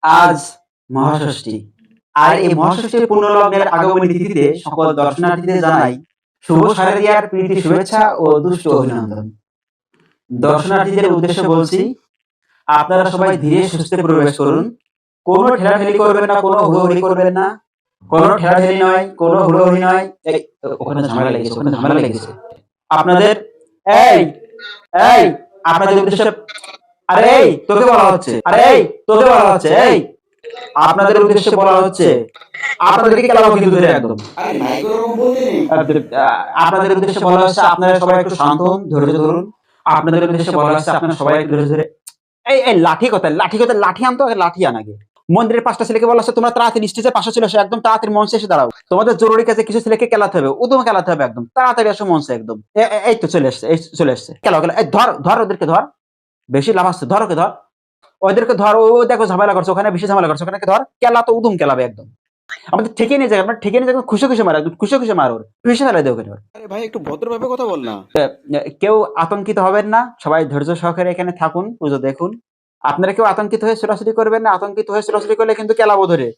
আজ মহাষষ্ঠী। আর এই মহাষষ্ঠীর পুণ্যলগ্নের আগমনী তিথিতে সকল দর্শনার্থীদের জানাই শুভ শারদীয়ার প্রীতি শুভেচ্ছা ও দুষ্টু অভিনন্দন। দর্শনার্থীদের উদ্দেশ্যে বলছি, আপনারা সবাই ধীরে সুস্থে প্রবেশ করুন। কোনো ঠেলাঠেলি করবেন না, কোনো হুড়োহুড়ি করবেন না। কোনো ঠেলাঠেলি নয়, কোনো হুড়োহুড়ি নয়। এই ওখানে ঝামেলা লেগেছে, ওখানে ঝামেলা লেগেছে। আপনাদের এই এই আপনাদের উদ্দেশ্যে, আরে এই তোকে বলা হচ্ছে, আরে এই তোকে বলা হচ্ছে, এই আপনাদের উদ্দেশ্যে বলা হচ্ছে, আপনাদেরকে কেলাবো কিন্তু ধরে একদম। আপনাদের উদ্দেশ্যে বলা হচ্ছে, আপনারা সবাই একটু শান্ত হন, ধৈর্য ধরুন। আপনাদের উদ্দেশ্যে বলা হচ্ছে, আপনারা সবাই একটু ধৈর্য ধরে। এই লাঠি কোথায়, লাঠি আনতো, আগে লাঠি আন আগে। মন্দিরের 5টা ছেলেকে বলা হচ্ছে, তোমরা তাড়াতাড়ি স্টেজের পাশে চলে এসো, একদম তাড়াতাড়ি মঞ্চে এসে দাঁড়াও। তোমাদের জরুরি কাজে কিছু ছেলেকে কেলাতে হবে, উদম কেলাতে হবে, একদম তাড়াতাড়ি এসো মঞ্চে একদম। এই তো চলে এসছে, এই চলে এসছে, কেলাও কেলা। এই ধর ধর ওদেরকে ধর, বেশি লাভ আসছে, ধর ওকে ধর, ওদেরকে ধর। ও দেখো ঝামেলা করছে, ওখানে বেশি ঝামেলা করছে, ওখানে ধর, কেলা তো উদম কেলাবে একদম। আমাদের ঠেকে নিয়ে যাবে, আমরা ঠেকে নিয়ে যাবে, খুশি খুশি মারা, খুশি খুশি মার, ওর খুশি ফেলে দেয় ওখানে। আরে ভাই একটু ভদ্রভাবে কথা বল না। কেউ আতঙ্কিত হবেন না, সবাই ধৈর্য সহকারে এখানে থাকুন, পুজো দেখুন। আপনারা কেউ আতঙ্কিত হয়ে ছোটাছুটি করবেন না, আতঙ্কিত হয়ে ছোটাছুটি করলে কিন্তু কেলাবো ধরে।